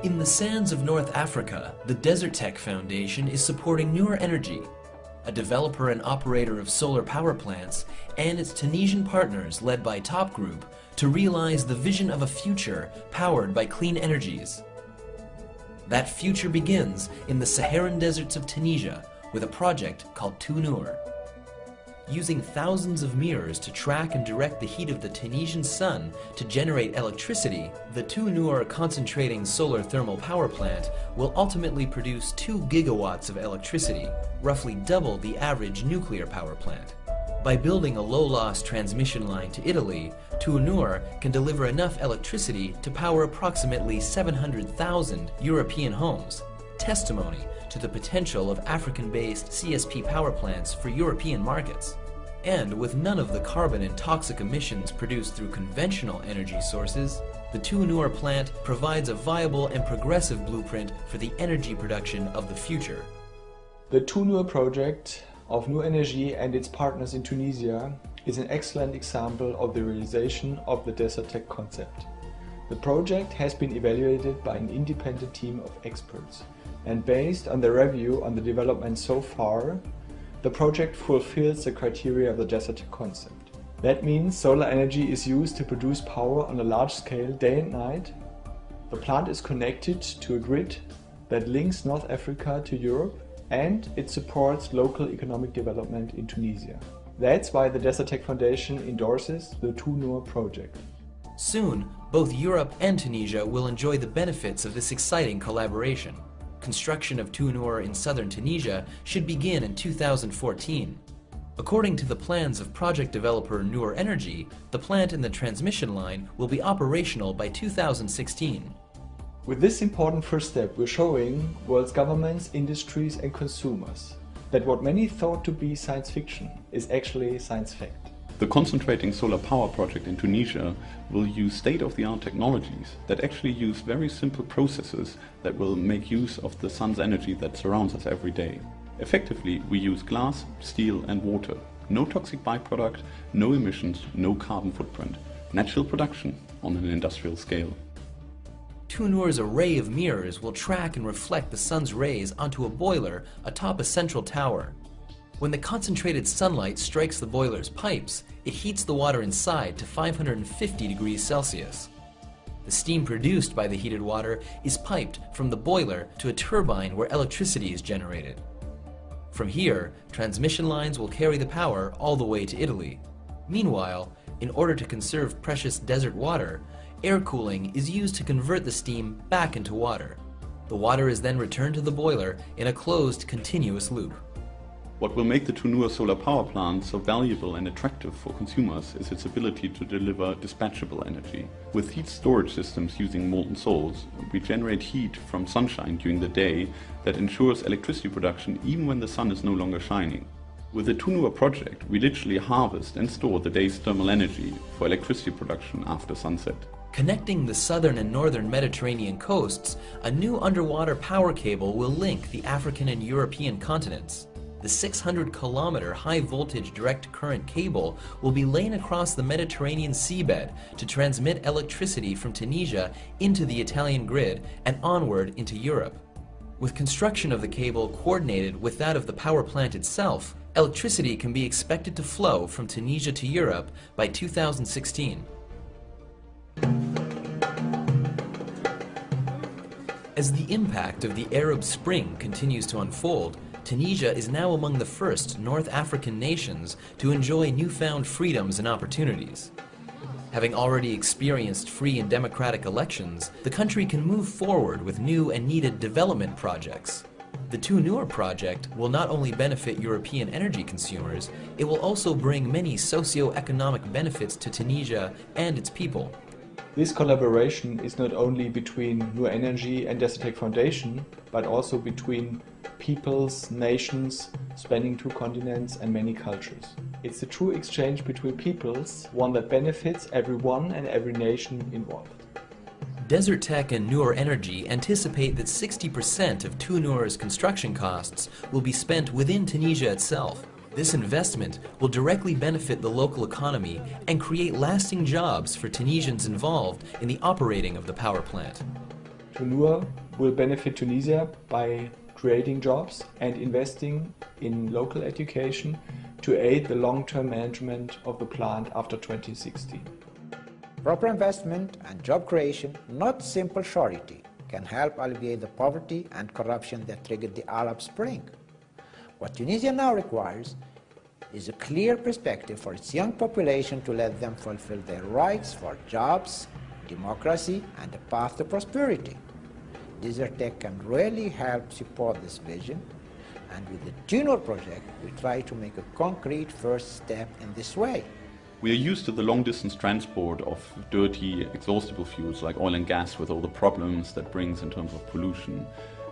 In the sands of North Africa, the Desert Tech Foundation is supporting Noor Energy, a developer and operator of solar power plants, and its Tunisian partners led by Top Group to realize the vision of a future powered by clean energies. That future begins in the Saharan deserts of Tunisia with a project called Noor. Using thousands of mirrors to track and direct the heat of the Tunisian sun to generate electricity, the Noor concentrating solar thermal power plant will ultimately produce 2 gigawatts of electricity, roughly double the average nuclear power plant. By building a low-loss transmission line to Italy, Noor can deliver enough electricity to power approximately 700,000 European homes, testimony to the potential of African-based CSP power plants for European markets. And with none of the carbon and toxic emissions produced through conventional energy sources, the Noor plant provides a viable and progressive blueprint for the energy production of the future. The Noor project of Noor Energy and its partners in Tunisia is an excellent example of the realization of the Desert Tech concept. The project has been evaluated by an independent team of experts, and based on the review on the development so far, the project fulfills the criteria of the Desert Tech concept. That means solar energy is used to produce power on a large scale day and night. The plant is connected to a grid that links North Africa to Europe, and it supports local economic development in Tunisia. That's why the Desert Tech Foundation endorses the Noor project. Soon, both Europe and Tunisia will enjoy the benefits of this exciting collaboration. Construction of Noor in southern Tunisia should begin in 2014. According to the plans of project developer Noor Energy, the plant and the transmission line will be operational by 2016. With this important first step, we're showing world's governments, industries and consumers that what many thought to be science fiction is actually science fact. The concentrating solar power project in Tunisia will use state-of-the-art technologies that actually use very simple processes that will make use of the sun's energy that surrounds us every day. Effectively, we use glass, steel and water. No toxic byproduct, no emissions, no carbon footprint. Natural production on an industrial scale. Noor's array of mirrors will track and reflect the sun's rays onto a boiler atop a central tower. When the concentrated sunlight strikes the boiler's pipes, it heats the water inside to 550 degrees Celsius. The steam produced by the heated water is piped from the boiler to a turbine where electricity is generated. From here, transmission lines will carry the power all the way to Italy. Meanwhile, in order to conserve precious desert water, air cooling is used to convert the steam back into water. The water is then returned to the boiler in a closed continuous loop. What will make the Noor solar power plant so valuable and attractive for consumers is its ability to deliver dispatchable energy. With heat storage systems using molten salts, we generate heat from sunshine during the day that ensures electricity production even when the sun is no longer shining. With the Noor project, we literally harvest and store the day's thermal energy for electricity production after sunset. Connecting the southern and northern Mediterranean coasts, a new underwater power cable will link the African and European continents. The 600-kilometer high-voltage direct current cable will be laid across the Mediterranean seabed to transmit electricity from Tunisia into the Italian grid and onward into Europe. With construction of the cable coordinated with that of the power plant itself, electricity can be expected to flow from Tunisia to Europe by 2016. As the impact of the Arab Spring continues to unfold, Tunisia is now among the first North African nations to enjoy newfound freedoms and opportunities. Having already experienced free and democratic elections, the country can move forward with new and needed development projects. The Noor project will not only benefit European energy consumers, it will also bring many socio-economic benefits to Tunisia and its people. This collaboration is not only between Noor Energy and Desert Tech Foundation, but also between peoples, nations, spanning 2 continents and many cultures. It's a true exchange between peoples, one that benefits everyone and every nation involved. Desert Tech and Noor Energy anticipate that 60% of Noor's construction costs will be spent within Tunisia itself. This investment will directly benefit the local economy and create lasting jobs for Tunisians involved in the operating of the power plant. TUNUR will benefit Tunisia by creating jobs and investing in local education to aid the long-term management of the plant after 2016. Proper investment and job creation, not simple charity, can help alleviate the poverty and corruption that triggered the Arab Spring. What Tunisia now requires is a clear perspective for its young population to let them fulfill their rights for jobs, democracy, and a path to prosperity. Desertec can really help support this vision, and with the TUNUR project, we try to make a concrete first step in this way. We are used to the long-distance transport of dirty, exhaustible fuels like oil and gas with all the problems that brings in terms of pollution.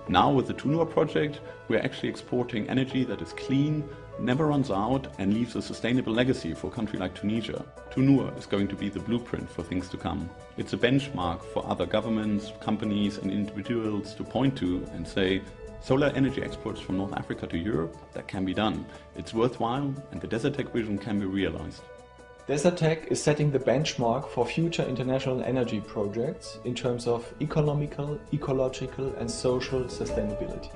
Now with the TUNUR project, we're actually exporting energy that is clean, never runs out, and leaves a sustainable legacy for a country like Tunisia. TUNUR is going to be the blueprint for things to come. It's a benchmark for other governments, companies and individuals to point to and say, solar energy exports from North Africa to Europe, that can be done. It's worthwhile and the Desertec vision can be realized. Desertec is setting the benchmark for future international energy projects in terms of economical, ecological and social sustainability.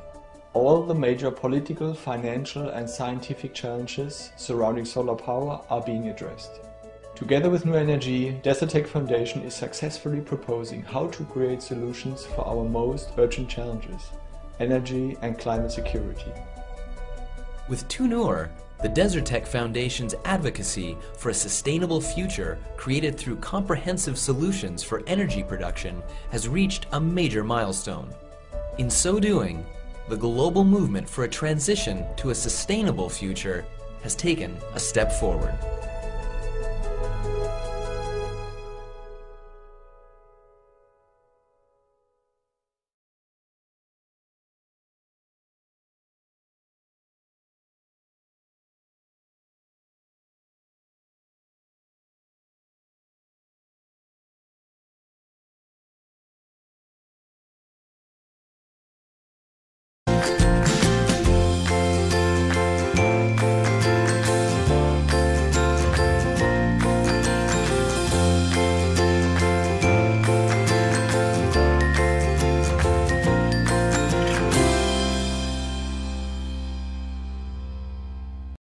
All the major political, financial and scientific challenges surrounding solar power are being addressed. Together with New Energy, Desertec Foundation is successfully proposing how to create solutions for our most urgent challenges: energy and climate security. With TUNUR, the Desertec Foundation's advocacy for a sustainable future created through comprehensive solutions for energy production has reached a major milestone. In so doing, the global movement for a transition to a sustainable future has taken a step forward.